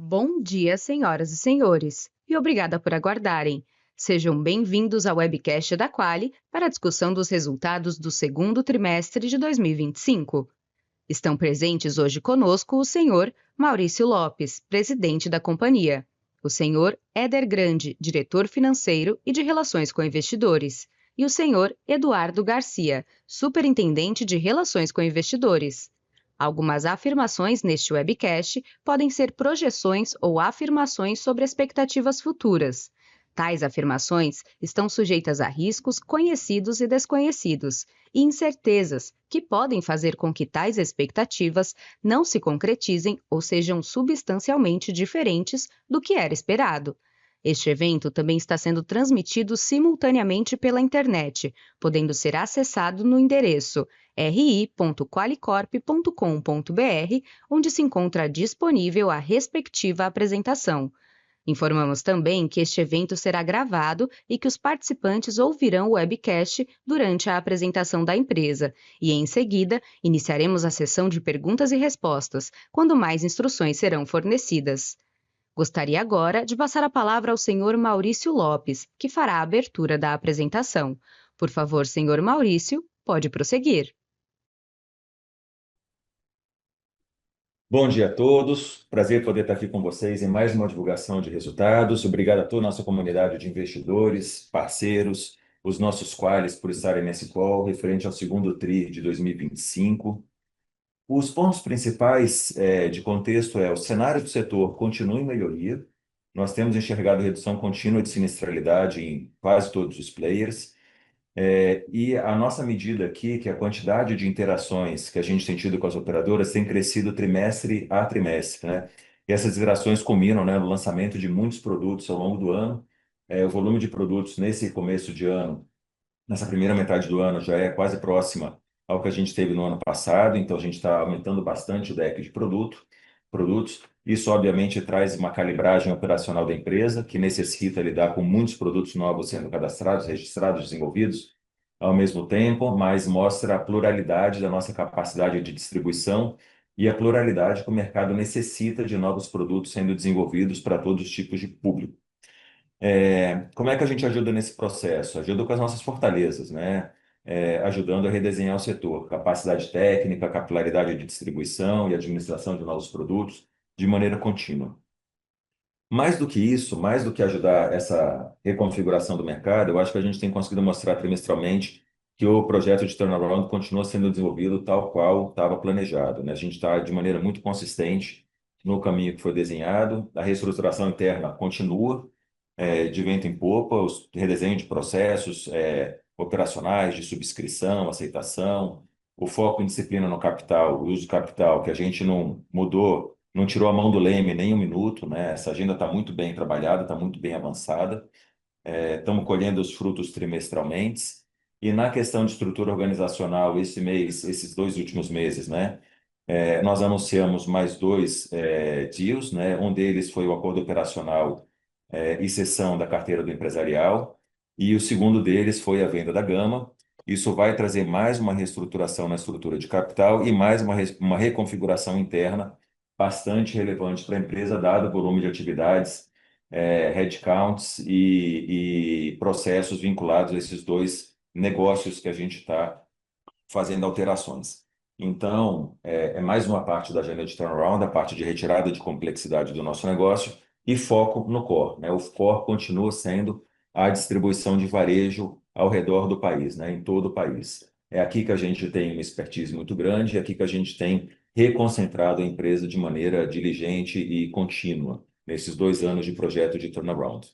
Bom dia, senhoras e senhores, e obrigada por aguardarem. Sejam bem-vindos ao webcast da Quali para a discussão dos resultados do segundo trimestre de 2025. Estão presentes hoje conosco o senhor Maurício Lopes, presidente da companhia, o senhor Éder Grande, diretor financeiro e de Relações com Investidores, e o senhor Eduardo Garcia, superintendente de Relações com Investidores. Algumas afirmações neste webcast podem ser projeções ou afirmações sobre expectativas futuras. Tais afirmações estão sujeitas a riscos conhecidos e desconhecidos, e incertezas que podem fazer com que tais expectativas não se concretizem ou sejam substancialmente diferentes do que era esperado. Este evento também está sendo transmitido simultaneamente pela internet, podendo ser acessado no endereço ri.qualicorp.com.br, onde se encontra disponível a respectiva apresentação. Informamos também que este evento será gravado e que os participantes ouvirão o webcast durante a apresentação da empresa e, em seguida, iniciaremos a sessão de perguntas e respostas, quando mais instruções serão fornecidas. Gostaria agora de passar a palavra ao senhor Maurício Lopes, que fará a abertura da apresentação. Por favor, senhor Maurício, pode prosseguir. Bom dia a todos, prazer poder estar aqui com vocês em mais uma divulgação de resultados. Obrigado a toda a nossa comunidade de investidores, parceiros, os nossos qualis por estarem nesse call referente ao segundo TRI de 2025. Os pontos principais de contexto o cenário do setor continua em melhoria. Nós temos enxergado redução contínua de sinistralidade em quase todos os players. E a nossa medida aqui, que é a quantidade de interações que a gente tem tido com as operadoras, tem crescido trimestre a trimestre, né? E essas interações culminam, né, no lançamento de muitos produtos ao longo do ano. O volume de produtos nesse começo de ano, nessa primeira metade do ano, já é quase próxima ao que a gente teve no ano passado, então a gente está aumentando bastante o deck de produtos. Isso, obviamente, traz uma calibragem operacional da empresa, que necessita lidar com muitos produtos novos sendo cadastrados, registrados, desenvolvidos ao mesmo tempo, mas mostra a pluralidade da nossa capacidade de distribuição e a pluralidade que o mercado necessita de novos produtos sendo desenvolvidos para todos os tipos de público. Como é que a gente ajuda nesse processo? Ajuda com as nossas fortalezas, né? Ajudando a redesenhar o setor, capacidade técnica, capilaridade de distribuição e administração de novos produtos de maneira contínua. Mais do que isso, mais do que ajudar essa reconfiguração do mercado, eu acho que a gente tem conseguido mostrar trimestralmente que o projeto de turnaround continua sendo desenvolvido tal qual estava planejado, né? A gente está de maneira muito consistente no caminho que foi desenhado, a reestruturação interna continua, de vento em popa, os redesenho de processos operacionais, de subscrição, aceitação, o foco em disciplina no capital, o uso do capital, que a gente não mudou, não tirou a mão do leme nem um minuto, né? Essa agenda está muito bem trabalhada, está muito bem avançada, estamos colhendo os frutos trimestralmente. E na questão de estrutura organizacional, esse mês, esses 2 últimos meses, né? Nós anunciamos mais 2 deals, né? Um deles foi o acordo operacional e cessão da carteira do empresarial, e o segundo deles foi a venda da Gama. Isso vai trazer mais uma reestruturação na estrutura de capital e mais uma reconfiguração interna bastante relevante para a empresa, dado o volume de atividades, headcounts e processos vinculados a esses 2 negócios que a gente está fazendo alterações. Então, é mais uma parte da agenda de turnaround, a parte de retirada de complexidade do nosso negócio e foco no core, né? O core continua sendo a distribuição de varejo ao redor do país, né? Em todo o país. É aqui que a gente tem uma expertise muito grande, é aqui que a gente tem reconcentrado a empresa de maneira diligente e contínua, nesses 2 anos de projeto de turnaround.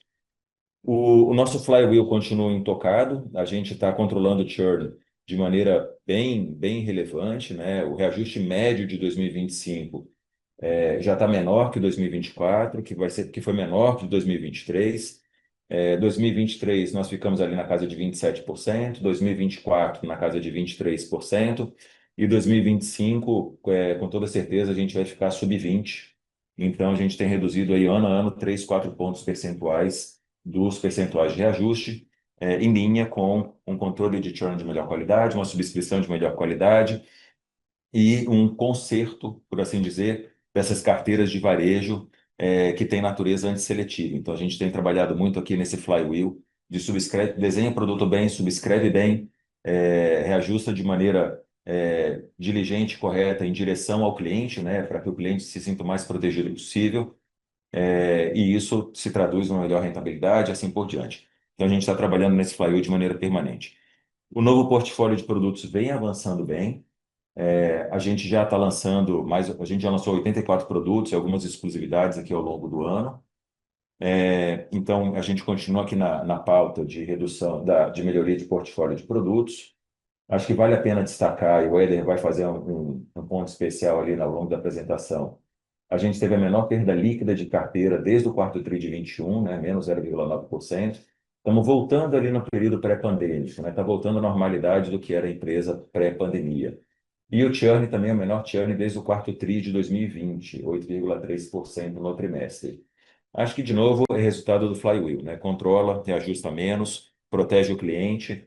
O nosso flywheel continua intocado, a gente está controlando o churn de maneira bem relevante, né? O reajuste médio de 2025 já está menor que 2024, que foi menor que 2023. 2023 nós ficamos ali na casa de 27%, 2024 na casa de 23%, e 2025, com toda certeza, a gente vai ficar sub 20%. Então, a gente tem reduzido aí ano a ano 3, 4 pontos percentuais dos percentuais de reajuste, em linha com um controle de churn de melhor qualidade, uma subscrição de melhor qualidade e um conserto, por assim dizer, dessas carteiras de varejo que tem natureza antisseletiva. Então, a gente tem trabalhado muito aqui nesse flywheel de subscreve, desenha o produto bem, subscreve bem, reajusta de maneira diligente, correta, em direção ao cliente, né, para que o cliente se sinta o mais protegido possível, e isso se traduz numa melhor rentabilidade, assim por diante. Então, a gente está trabalhando nesse flywheel de maneira permanente. O novo portfólio de produtos vem avançando bem. A gente já está lançando mais, a gente já lançou 84 produtos e algumas exclusividades aqui ao longo do ano. Então, a gente continua aqui na pauta de redução, de melhoria de portfólio de produtos. Acho que vale a pena destacar, e o Éder vai fazer um ponto especial ali ao longo da apresentação. A gente teve a menor perda líquida de carteira desde o quarto TRI de 21, né, menos 0,9%. Estamos voltando ali no período pré-pandêmico, né? Está voltando à normalidade do que era a empresa pré-pandemia. E o churn também é o menor churn desde o quarto TRI de 2020, 8,3% no trimestre. Acho que, de novo, é resultado do flywheel, né? Controla, reajusta menos, protege o cliente,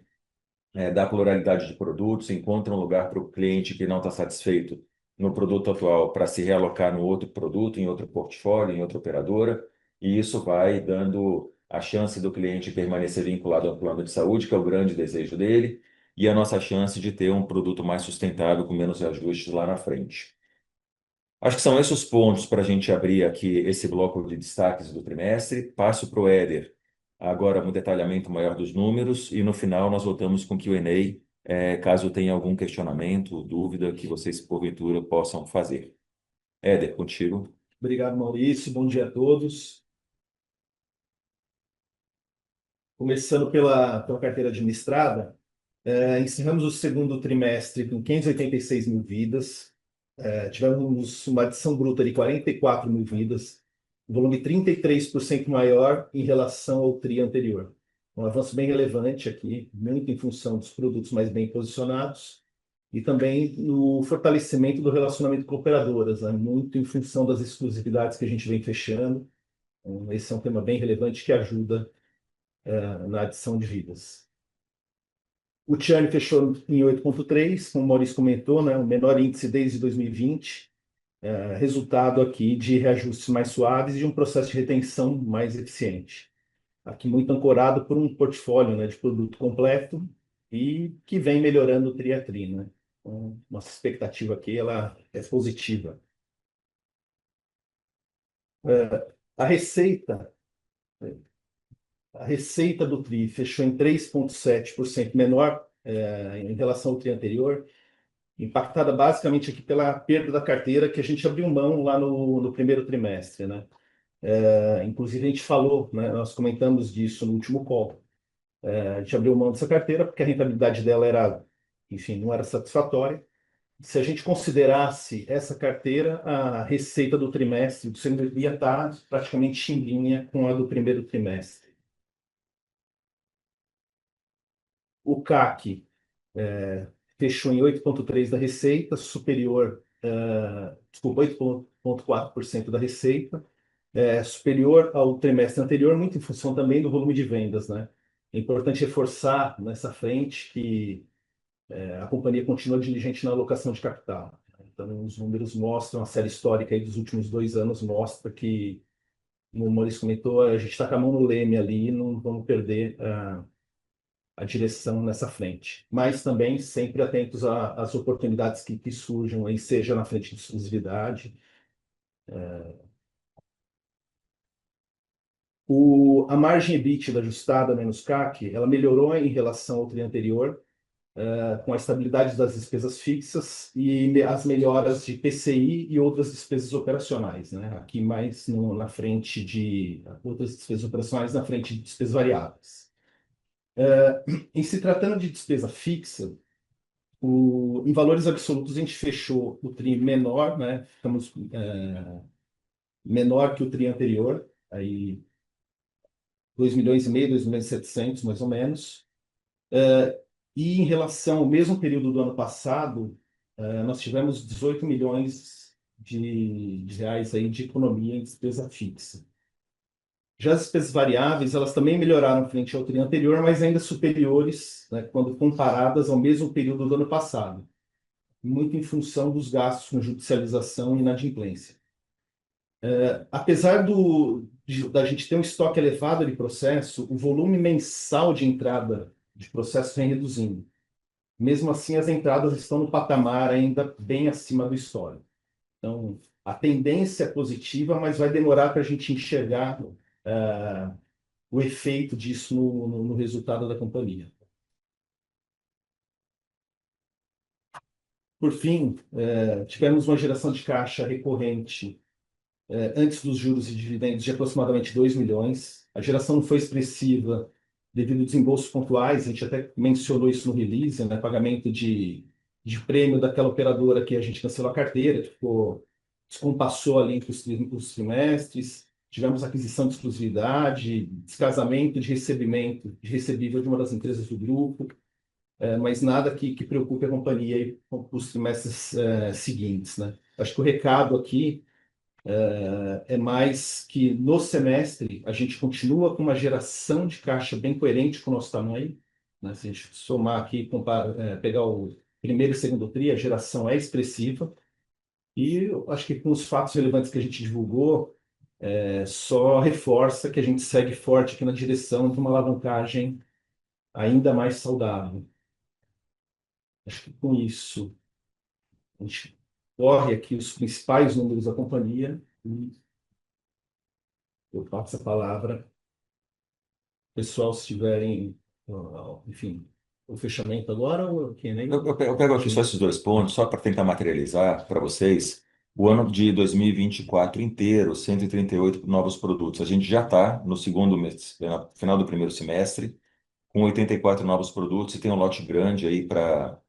dá pluralidade de produtos, encontra um lugar para o cliente que não está satisfeito no produto atual para se realocar no outro produto, em outro portfólio, em outra operadora, e isso vai dando a chance do cliente permanecer vinculado ao plano de saúde, que é o grande desejo dele, e a nossa chance de ter um produto mais sustentável, com menos ajustes lá na frente. Acho que são esses os pontos para a gente abrir aqui esse bloco de destaques do trimestre. Passo para o Éder, agora um detalhamento maior dos números, e no final nós voltamos com Q&A, caso tenha algum questionamento, dúvida que vocês, porventura, possam fazer. Éder, contigo. Obrigado, Maurício. Bom dia a todos. Começando pela carteira administrada, encerramos o segundo trimestre com 586 mil vidas. Tivemos uma adição bruta de 44 mil vidas, um volume 33% maior em relação ao TRI anterior. Um avanço bem relevante aqui, muito em função dos produtos mais bem posicionados e também no fortalecimento do relacionamento com operadoras, né? Muito em função das exclusividades que a gente vem fechando. Então, esse é um tema bem relevante que ajuda na adição de vidas. O churn fechou em 8,3, como o Maurício comentou, né? O menor índice desde 2020, resultado aqui de reajustes mais suaves e de um processo de retenção mais eficiente. Aqui muito ancorado por um portfólio, né, de produto completo e que vem melhorando o tri a tri, né? Então, nossa expectativa aqui ela é positiva. A receita do TRI fechou em 3,7% menor em relação ao TRI anterior, impactada basicamente aqui pela perda da carteira que a gente abriu mão lá no primeiro trimestre, né? Inclusive a gente falou, né, nós comentamos disso no último call. A gente abriu mão dessa carteira porque a rentabilidade dela era, enfim, não era satisfatória. Se a gente considerasse essa carteira, a receita do trimestre do segundo ia estar praticamente em linha com a do primeiro trimestre. O CAC fechou em 8,3% da receita, superior, desculpa, 8,4% da receita, superior ao trimestre anterior, muito em função também do volume de vendas, né? É importante reforçar nessa frente que a companhia continua diligente na alocação de capital. Então, os números mostram, a série histórica aí dos últimos 2 anos mostra que, como o Maurício comentou, a gente está com a mão no leme ali e não vamos perder a direção nessa frente. Mas também sempre atentos às oportunidades que surjam, aí, seja na frente de exclusividade. A margem EBITDA ajustada menos CAC, ela melhorou em relação ao tri anterior, com a estabilidade das despesas fixas e as melhoras de PCI e outras despesas operacionais, né? Aqui mais na frente de outras despesas operacionais, na frente de despesas variáveis. Em se tratando de despesa fixa, em valores absolutos a gente fechou o TRI menor, né? Ficamos menor que o TRI anterior, aí 2,5 milhões, 2,7 milhões, mais ou menos. E em relação ao mesmo período do ano passado, nós tivemos 18 milhões de reais aí de economia em despesa fixa. Já as despesas variáveis, elas também melhoraram frente ao tri anterior, mas ainda superiores, né, quando comparadas ao mesmo período do ano passado, muito em função dos gastos com judicialização e inadimplência. Apesar da gente ter um estoque elevado de processo, o volume mensal de entrada de processo vem reduzindo. Mesmo assim, as entradas estão no patamar ainda bem acima do histórico. Então, a tendência é positiva, mas vai demorar para a gente enxergar o efeito disso no resultado da companhia. Por fim, tivemos uma geração de caixa recorrente antes dos juros e dividendos de aproximadamente 2 milhões. A geração não foi expressiva devido a desembolsos pontuais, a gente até mencionou isso no release, né? Pagamento de prêmio daquela operadora que a gente cancelou a carteira, que descompassou ali entre os trimestres. Tivemos aquisição de exclusividade, descasamento de recebível de uma das empresas do grupo, mas nada que preocupe a companhia aí para os trimestres seguintes, né? Acho que o recado aqui é mais que no semestre a gente continua com uma geração de caixa bem coerente com o nosso tamanho, né? Se a gente somar aqui, pegar o primeiro e segundo TRI, a geração é expressiva. E eu acho que com os fatos relevantes que a gente divulgou, só reforça que a gente segue forte aqui na direção de uma alavancagem ainda mais saudável. Acho que com isso a gente corre aqui os principais números da companhia e eu passo a palavra. Pessoal, se tiverem, enfim, o fechamento agora ou aqui, né? Eu pego aqui só esses dois pontos, só para tentar materializar para vocês. O ano de 2024 inteiro, 138 novos produtos. A gente já está no segundo mês, no final do primeiro semestre, com 84 novos produtos e tem um lote grande aí para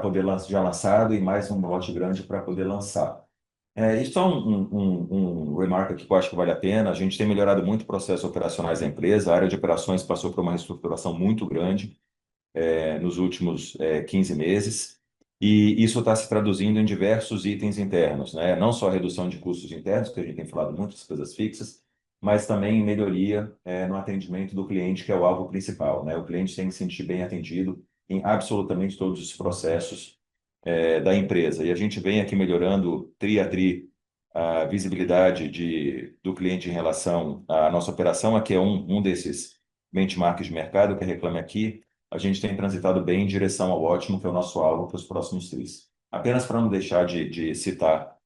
poder já lançado e mais um lote grande para poder lançar. Isso é um remark aqui que eu acho que vale a pena. A gente tem melhorado muito processos operacionais da empresa. A área de operações passou por uma reestruturação muito grande nos últimos 15 meses. E isso está se traduzindo em diversos itens internos, né? Não só a redução de custos internos, que a gente tem falado muito, despesas fixas, mas também em melhoria no atendimento do cliente, que é o alvo principal, né? O cliente tem que se sentir bem atendido em absolutamente todos os processos da empresa. E a gente vem aqui melhorando tri a tri a visibilidade do cliente em relação à nossa operação. Aqui é um desses benchmarks de mercado que Reclame Aqui. A gente tem transitado bem em direção ao ótimo, que é o nosso alvo para os próximos tris. Apenas para não deixar de citar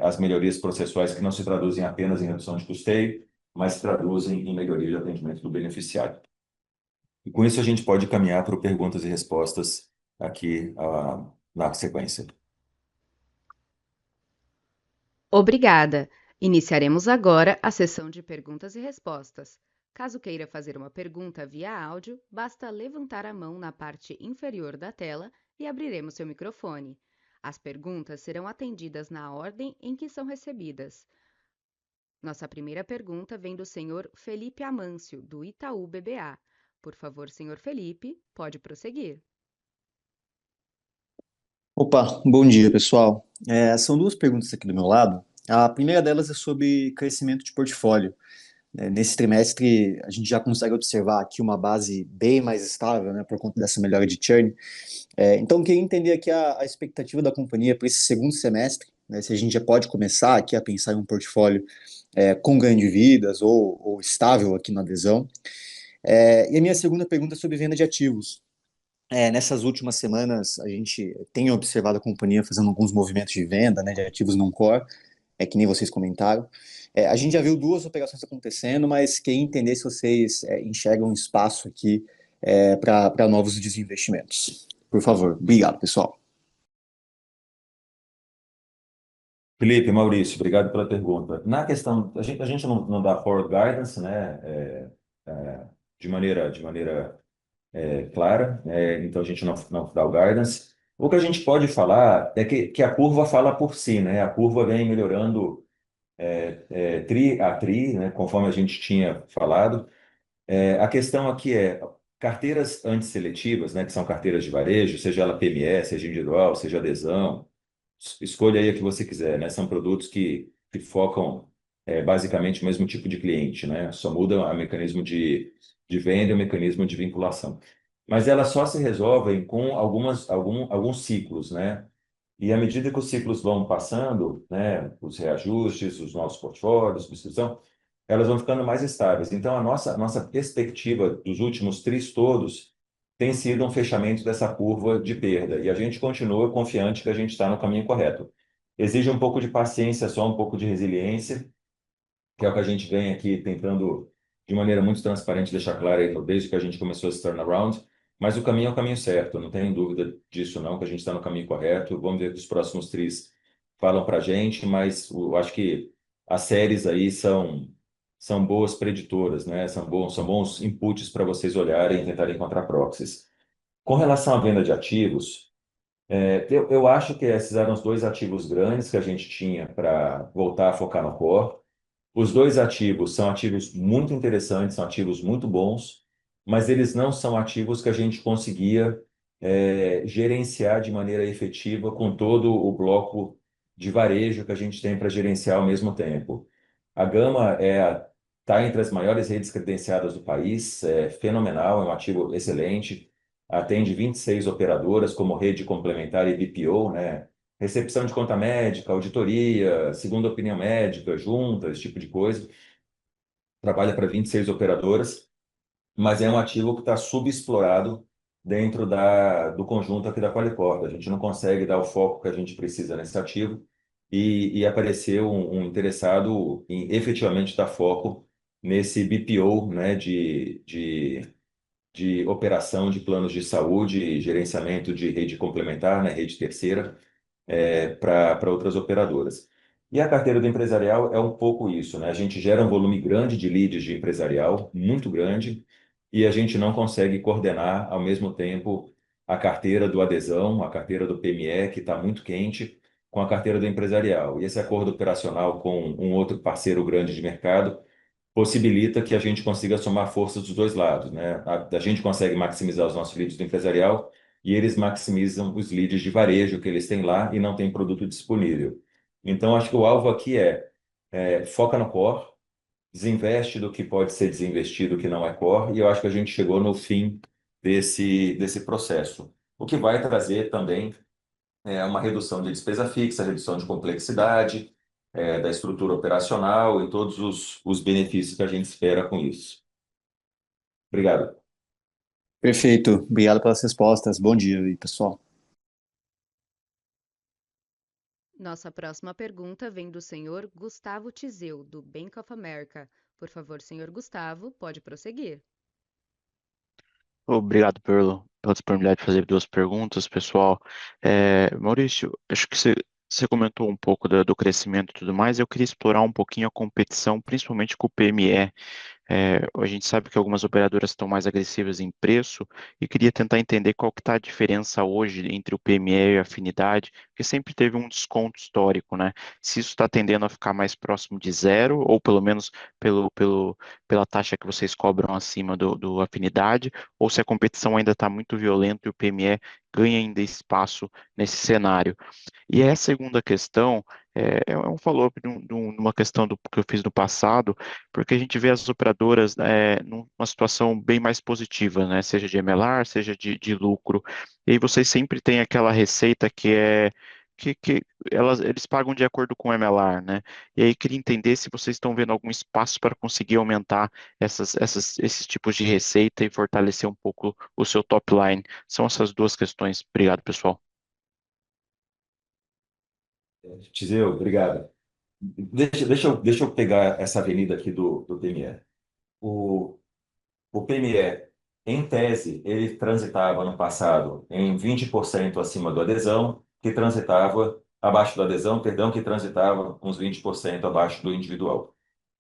as melhorias processuais que não se traduzem apenas em redução de custeio, mas se traduzem em melhoria de atendimento do beneficiário. E com isso a gente pode caminhar para perguntas e respostas aqui na sequência. Obrigada. Iniciaremos agora a sessão de perguntas e respostas. Caso queira fazer uma pergunta via áudio, basta levantar a mão na parte inferior da tela e abriremos seu microfone. As perguntas serão atendidas na ordem em que são recebidas. Nossa primeira pergunta vem do senhor Felipe Amâncio, do Itaú BBA. Por favor, senhor Felipe, pode prosseguir. Opa, bom dia, pessoal. São duas perguntas aqui do meu lado. A primeira delas é sobre crescimento de portfólio. Nesse trimestre, a gente já consegue observar aqui uma base bem mais estável, né, por conta dessa melhora de churn. Então, eu queria entender aqui a expectativa da companhia para esse segundo semestre, né, se a gente já pode começar aqui a pensar em um portfólio com ganho de vidas ou estável aqui na adesão. E a minha segunda pergunta é sobre venda de ativos. Nessas últimas semanas, a gente tem observado a companhia fazendo alguns movimentos de venda, né, de ativos não core, que nem vocês comentaram. A gente já viu duas operações acontecendo, mas queria entender se vocês enxergam espaço aqui para novos desinvestimentos. Por favor. Obrigado, pessoal. Felipe, Maurício, obrigado pela pergunta. Na questão, a gente não dá forward guidance, né, de maneira clara, então a gente não dá o guidance. O que a gente pode falar é que a curva fala por si, né? A curva vem melhorando tri a tri, né, conforme a gente tinha falado. A questão aqui é carteiras antisseletivas, né, que são carteiras de varejo, seja ela PME, seja individual, seja adesão, escolha aí a que você quiser, né? São produtos que focam basicamente o mesmo tipo de cliente, né? Só muda o mecanismo de venda e o mecanismo de vinculação. Mas elas só se resolvem com alguns ciclos, né? E à medida que os ciclos vão passando, né, os reajustes, os novos portfólios, subscrição, elas vão ficando mais estáveis. Então, a nossa perspectiva dos últimos tris todos tem sido um fechamento dessa curva de perda. E a gente continua confiante que a gente está no caminho correto. Exige um pouco de paciência, só um pouco de resiliência, que é o que a gente vem aqui tentando, de maneira muito transparente, deixar claro aí, desde que a gente começou esse turnaround. Mas o caminho é o caminho certo, não tenho dúvida disso não, que a gente está no caminho correto. Vamos ver o que os próximos tris falam para a gente, mas eu acho que as séries aí são boas preditoras, né? São bons inputs para vocês olharem e tentarem encontrar proxies. Com relação à venda de ativos, eu acho que esses eram os dois ativos grandes que a gente tinha para voltar a focar no core. Os dois ativos são ativos muito interessantes, são ativos muito bons, mas eles não são ativos que a gente conseguia gerenciar de maneira efetiva com todo o bloco de varejo que a gente tem para gerenciar ao mesmo tempo. A Gama está entre as maiores redes credenciadas do país, é fenomenal, é um ativo excelente, atende 26 operadoras como rede complementar e BPO, né? Recepção de conta médica, auditoria, segunda opinião médica, junta, esse tipo de coisa. Trabalha para 26 operadoras, mas é um ativo que está subexplorado dentro do conjunto aqui da Qualicorp. A gente não consegue dar o foco que a gente precisa nesse ativo e apareceu um interessado em efetivamente dar foco nesse BPO, né, de operação de planos de saúde, gerenciamento de rede complementar, né, rede terceira para outras operadoras. E a carteira do empresarial é um pouco isso, né? A gente gera um volume grande de leads de empresarial, muito grande, e a gente não consegue coordenar ao mesmo tempo a carteira do adesão, a carteira do PME, que está muito quente, com a carteira do empresarial. E esse acordo operacional com um outro parceiro grande de mercado possibilita que a gente consiga somar forças dos dois lados, né? A gente consegue maximizar os nossos leads do empresarial e eles maximizam os leads de varejo que eles têm lá e não tem produto disponível. Então, acho que o alvo aqui foca no core, desinveste do que pode ser desinvestido, que não é core, e eu acho que a gente chegou no fim desse processo. O que vai trazer também uma redução de despesa fixa, redução de complexidade, da estrutura operacional e todos os benefícios que a gente espera com isso. Obrigado. Perfeito. Obrigado pelas respostas. Bom dia aí, pessoal. Nossa próxima pergunta vem do senhor Gustavo Tizeu, do Bank of America. Por favor, senhor Gustavo, pode prosseguir. Obrigado pela disponibilidade de fazer duas perguntas, pessoal. Maurício, acho que você comentou um pouco do crescimento e tudo mais. Eu queria explorar um pouquinho a competição, principalmente com o PME. A gente sabe que algumas operadoras estão mais agressivas em preço e queria tentar entender qual que está a diferença hoje entre o PME e a Afinidade, porque sempre teve um desconto histórico, né? Se isso está tendendo a ficar mais próximo de zero, ou pelo menos pela taxa que vocês cobram acima do Afinidade, ou se a competição ainda está muito violenta e o PME ganha ainda espaço nesse cenário. E a segunda questão é um follow-up de uma questão que eu fiz no passado, porque a gente vê as operadoras numa situação bem mais positiva, né? Seja de MLR, seja de lucro. E aí vocês sempre têm aquela receita que eles pagam de acordo com o MLR, né? E aí queria entender se vocês estão vendo algum espaço para conseguir aumentar esses tipos de receita e fortalecer um pouco o seu top line. São essas duas questões. Obrigado, pessoal. Tizeu, obrigado. Deixa eu pegar essa avenida aqui do PME. O, o PME, em tese, ele transitava no passado em 20% acima do adesão, que transitava abaixo do adesão, perdão, que transitava uns 20% abaixo do individual.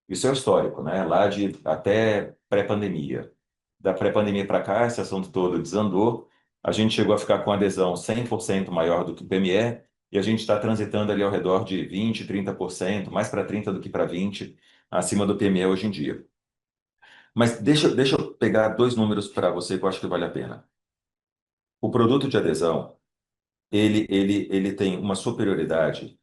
Isso é o histórico, né? Lá de até pré-pandemia. Da pré-pandemia para cá, esse assunto todo desandou. A gente chegou a ficar com adesão 100% maior do que o PME, e a gente está transitando ali ao redor de 20, 30%, mais para 30 do que para 20, acima do PME hoje em dia. Mas deixa eu pegar dois números para você que eu acho que vale a pena. O produto de adesão, ele tem uma superioridade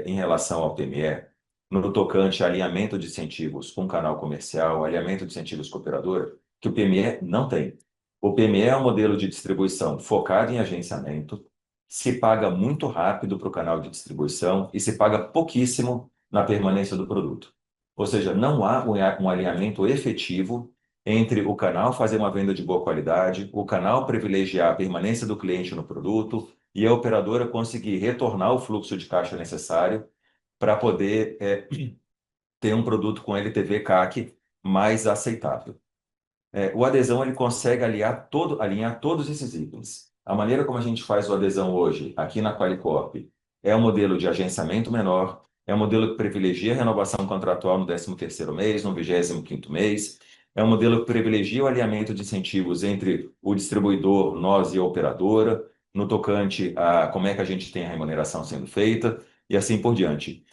em relação ao PME no tocante a alinhamento de incentivos com canal comercial, alinhamento de incentivos com operadora, que o PME não tem. O PME é um modelo de distribuição focado em agenciamento, se paga muito rápido para o canal de distribuição e se paga pouquíssimo na permanência do produto. Ou seja, não há um alinhamento efetivo entre o canal fazer uma venda de boa qualidade, o canal privilegiar a permanência do cliente no produto e a operadora conseguir retornar o fluxo de caixa necessário para poder ter um produto com LTV/CAC mais aceitável. O adesão ele consegue alinhar todos esses itens. A maneira como a gente faz o adesão hoje, aqui na Qualicorp, é um modelo de agenciamento menor, é um modelo que privilegia a renovação contratual no 13º mês, no 25º mês, é um modelo que privilegia o alinhamento de incentivos entre o distribuidor, nós e a operadora, no tocante a como é que a gente tem a remuneração sendo feita, e assim por diante.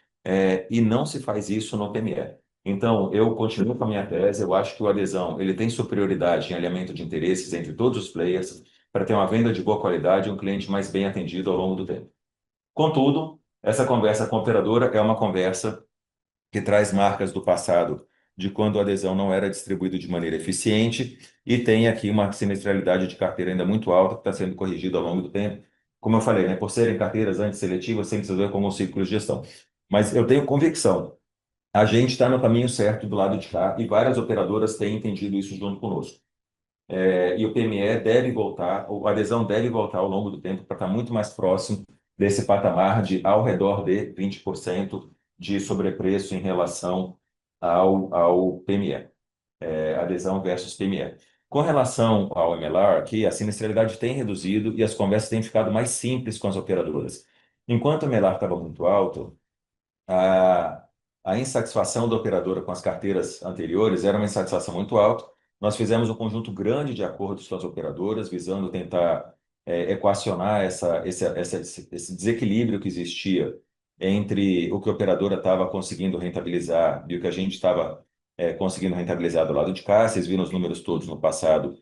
E não se faz isso no PME. Então, eu continuo com a minha tese. Eu acho que o adesão ele tem superioridade em alinhamento de interesses entre todos os players para ter uma venda de boa qualidade e um cliente mais bem atendido ao longo do tempo. Contudo, essa conversa com a operadora é uma conversa que traz marcas do passado de quando o adesão não era distribuído de maneira eficiente e tem aqui uma sinistralidade de carteira ainda muito alta que está sendo corrigida ao longo do tempo. Como eu falei, né, por serem carteiras antisseletivas, sem se ver como um ciclo de gestão. Mas eu tenho convicção a gente está no caminho certo do lado de cá e várias operadoras têm entendido isso junto conosco. E o PME deve voltar, a adesão deve voltar ao longo do tempo para estar muito mais próximo desse patamar de ao redor de 20% de sobrepreço em relação ao PME, adesão versus PME. Com relação ao MLR, aqui a sinistralidade tem reduzido e as conversas têm ficado mais simples com as operadoras. Enquanto o MLR estava muito alto, a, a insatisfação da operadora com as carteiras anteriores era uma insatisfação muito alta. Nós fizemos um conjunto grande de acordos com as operadoras, visando tentar equacionar esse desequilíbrio que existia entre o que a operadora estava conseguindo rentabilizar e o que a gente estava conseguindo rentabilizar do lado de cá. Vocês viram os números todos no passado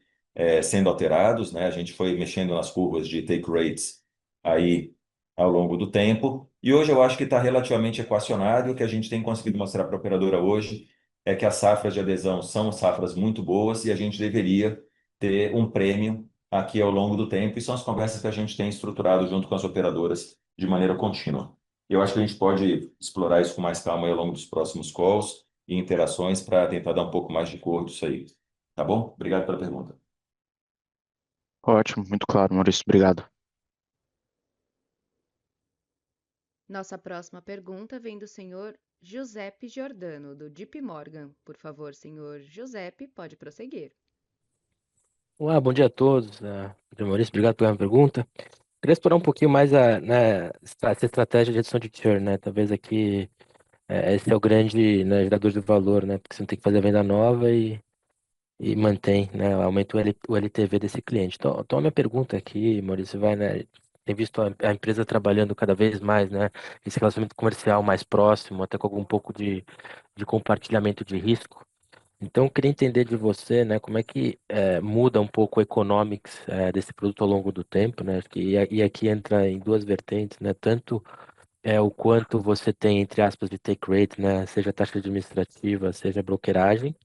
sendo alterados, né? A gente foi mexendo nas curvas de take rates aí ao longo do tempo. E hoje eu acho que está relativamente equacionado. E o que a gente tem conseguido mostrar para a operadora hoje é que as safras de adesão são safras muito boas e a gente deveria ter um prêmio aqui ao longo do tempo. E são as conversas que a gente tem estruturado junto com as operadoras de maneira contínua. Eu acho que a gente pode explorar isso com mais calma aí ao longo dos próximos calls e interações para tentar dar um pouco mais de cor disso aí. Tá bom? Obrigado pela pergunta. Ótimo, muito claro, Maurício. Obrigado. Nossa próxima pergunta vem do senhor Giuseppe Giordano, do JP Morgan. Por favor, senhor Giuseppe, pode prosseguir. Olá, bom dia a todos. Maurício, obrigado pela pergunta. Queria explorar um pouquinho mais essa estratégia de redução de churn, né? Talvez aqui esse é o grande, né, gerador de valor, né? Porque você não tem que fazer a venda nova e mantém, né? Aumenta o LTV desse cliente. Então a minha pergunta aqui, Maurício, né? Tem visto a empresa trabalhando cada vez mais, né? Esse relacionamento comercial mais próximo, até com algum pouco de compartilhamento de risco. Então, eu queria entender de você, né, como é que muda um pouco o economics desse produto ao longo do tempo, né? Acho que, e aqui entra em duas vertentes, né? Tanto o quanto você tem, entre aspas, de take rate, né? Seja taxa administrativa, seja brokeragem,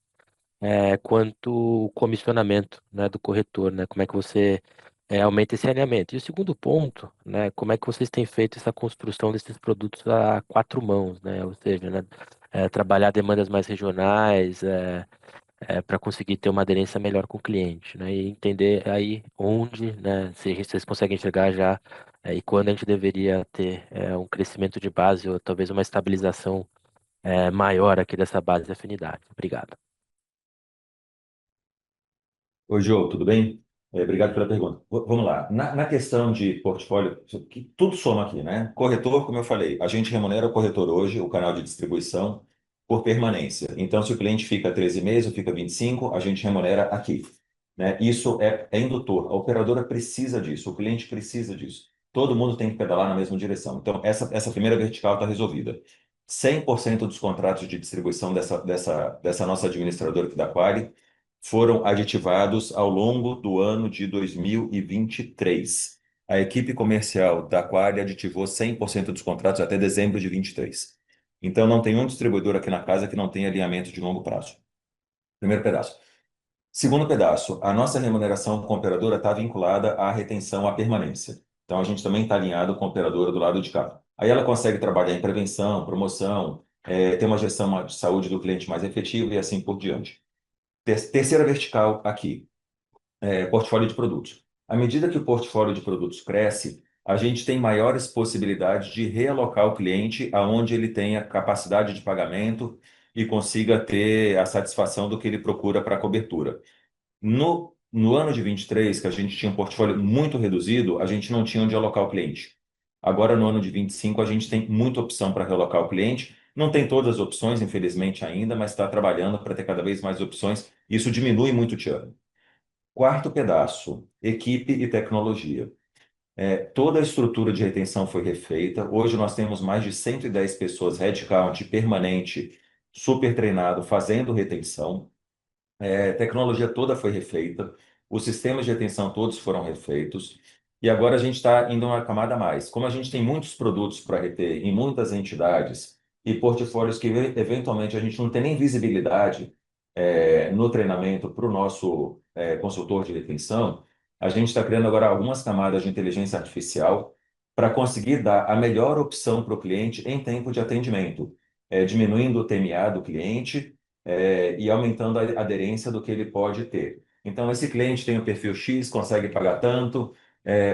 quanto o comissionamento, né, do corretor, né? Como é que você aumenta esse alinhamento? E o segundo ponto, né? Como é que vocês têm feito essa construção desses produtos a quatro mãos, né? Ou seja, né? Trabalhar demandas mais regionais, para conseguir ter uma aderência melhor com o cliente, né? E entender aí onde, né, se vocês conseguem chegar já e quando a gente deveria ter um crescimento de base ou talvez uma estabilização maior aqui dessa base de afinidade. Obrigado. Oi, Jô, tudo bem? Obrigado pela pergunta. Vamos lá. Na questão de portfólio, que tudo soma aqui, né? Corretor, como eu falei, a gente remunera o corretor hoje, o canal de distribuição, por permanência. Então, se o cliente fica 13 meses ou fica 25, a gente remunera aqui, né? Isso é indutor. A operadora precisa disso, o cliente precisa disso. Todo mundo tem que pedalar na mesma direção. Então, essa primeira vertical está resolvida. 100% dos contratos de distribuição dessa nossa administradora aqui da Quali foram aditivados ao longo do ano de 2023. A equipe comercial da Quali aditivou 100% dos contratos até dezembro de 23. Então, não tem um distribuidor aqui na casa que não tenha alinhamento de longo prazo. Primeiro pedaço. Segundo pedaço, a nossa remuneração com a operadora está vinculada à retenção, à permanência. Então, a gente também está alinhado com a operadora do lado de cá. Aí ela consegue trabalhar em prevenção, promoção, ter uma gestão de saúde do cliente mais efetiva e assim por diante. Terceira vertical aqui, portfólio de produtos. À medida que o portfólio de produtos cresce, a gente tem maiores possibilidades de realocar o cliente aonde ele tenha capacidade de pagamento e consiga ter a satisfação do que ele procura para a cobertura. No ano de 23, que a gente tinha um portfólio muito reduzido, a gente não tinha onde alocar o cliente. Agora, no ano de 25, a gente tem muita opção para realocar o cliente. Não tem todas as opções, infelizmente, ainda, mas está trabalhando para ter cada vez mais opções. Isso diminui muito o churn. Quarto pedaço, equipe e tecnologia. Toda a estrutura de retenção foi refeita. Hoje nós temos mais de 110 pessoas, headcount permanente, super treinado, fazendo retenção. A tecnologia toda foi refeita, os sistemas de retenção todos foram refeitos, e agora a gente está indo uma camada a mais. Como a gente tem muitos produtos para reter em muitas entidades e portfólios que eventualmente a gente não tem nem visibilidade no treinamento para o nosso consultor de retenção, a gente está criando agora algumas camadas de inteligência artificial para conseguir dar a melhor opção para o cliente em tempo de atendimento, diminuindo o TMA do cliente e aumentando a aderência do que ele pode ter. Então, esse cliente tem o perfil X, consegue pagar tanto,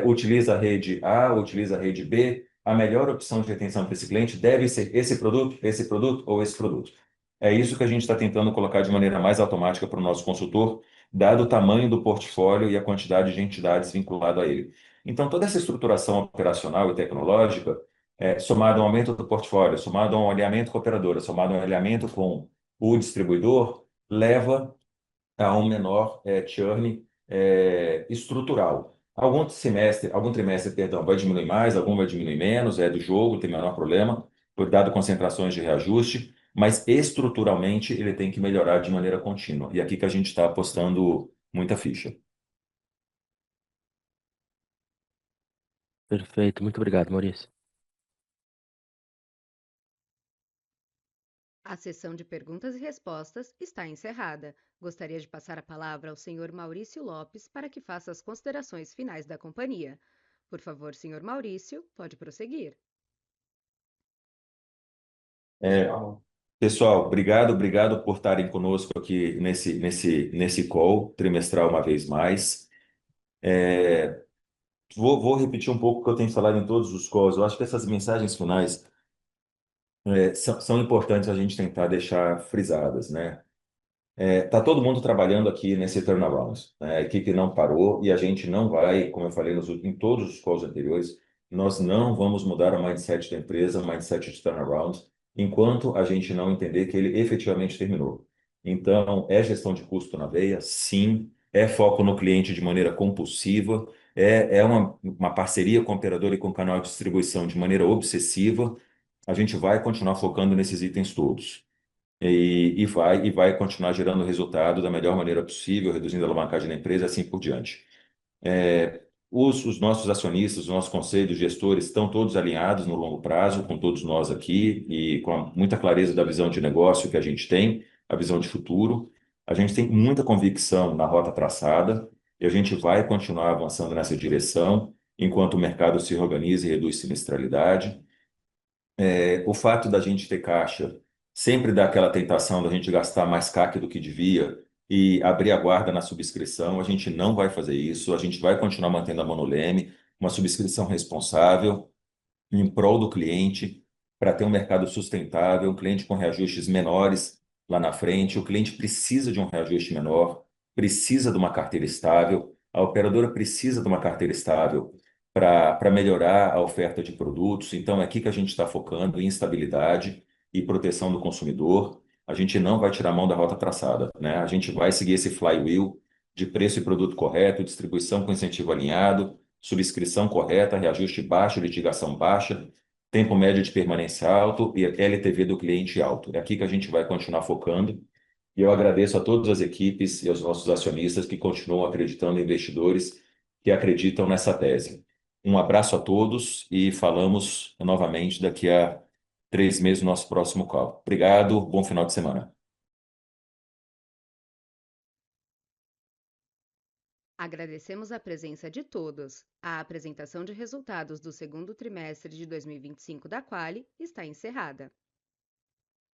utiliza a rede A, utiliza a rede B. A melhor opção de retenção para esse cliente deve ser esse produto ou esse produto. É isso que a gente está tentando colocar de maneira mais automática para o nosso consultor, dado o tamanho do portfólio e a quantidade de entidades vinculado a ele. Então, toda essa estruturação operacional e tecnológica, somado ao aumento do portfólio, somado a um alinhamento com a operadora, somado a um alinhamento com o distribuidor, leva a um menor churn estrutural. Algum trimestre, perdão, vai diminuir mais, algum vai diminuir menos, é do jogo, tem menor problema, dado concentrações de reajuste, mas estruturalmente ele tem que melhorar de maneira contínua. E aqui que a gente está apostando muita ficha. Perfeito, muito obrigado, Maurício. A sessão de perguntas e respostas está encerrada. Gostaria de passar a palavra ao senhor Maurício Lopes para que faça as considerações finais da companhia. Por favor, senhor Maurício, pode prosseguir. Pessoal, obrigado por estarem conosco aqui nesse call trimestral uma vez mais. Vou repetir um pouco o que eu tenho falado em todos os calls. Eu acho que essas mensagens finais são importantes a gente tentar deixar frisadas, né? Tá todo mundo trabalhando aqui nesse turnaround, né? A equipe não parou e a gente não vai, como eu falei em todos os calls anteriores, nós não vamos mudar o mindset da empresa, o mindset de turnaround, enquanto a gente não entender que ele efetivamente terminou. Então, é gestão de custo na veia, sim, é foco no cliente de maneira compulsiva, é uma parceria com o operador e com o canal de distribuição de maneira obsessiva. A gente vai continuar focando nesses itens todos e vai continuar gerando resultado da melhor maneira possível, reduzindo a alavancagem da empresa e assim por diante. Os nossos acionistas, os nossos conselhos, gestores estão todos alinhados no longo prazo, com todos nós aqui e com muita clareza da visão de negócio que a gente tem, a visão de futuro. A gente tem muita convicção na rota traçada e a gente vai continuar avançando nessa direção enquanto o mercado se reorganiza e reduz sinistralidade. O fato da gente ter caixa sempre dá aquela tentação da gente gastar mais CAC do que devia e abrir a guarda na subscrição. A gente não vai fazer isso, a gente vai continuar mantendo a mão no leme, uma subscrição responsável, em prol do cliente, para ter um mercado sustentável, um cliente com reajustes menores lá na frente. O cliente precisa de um reajuste menor, precisa de uma carteira estável, a operadora precisa de uma carteira estável para melhorar a oferta de produtos. Então, é aqui que a gente está focando em estabilidade e proteção do consumidor. A gente não vai tirar a mão da rota traçada, né? A gente vai seguir esse flywheel de preço e produto correto, distribuição com incentivo alinhado, subscrição correta, reajuste baixo, litigação baixa, tempo médio de permanência alto e LTV do cliente alto. É aqui que a gente vai continuar focando. E eu agradeço a todas as equipes e aos nossos acionistas que continuam acreditando em investidores que acreditam nessa tese. Um abraço a todos e falamos novamente daqui a 3 meses no nosso próximo call. Obrigado, bom final de semana. Agradecemos a presença de todos. A apresentação de resultados do segundo trimestre de 2025 da Quali está encerrada.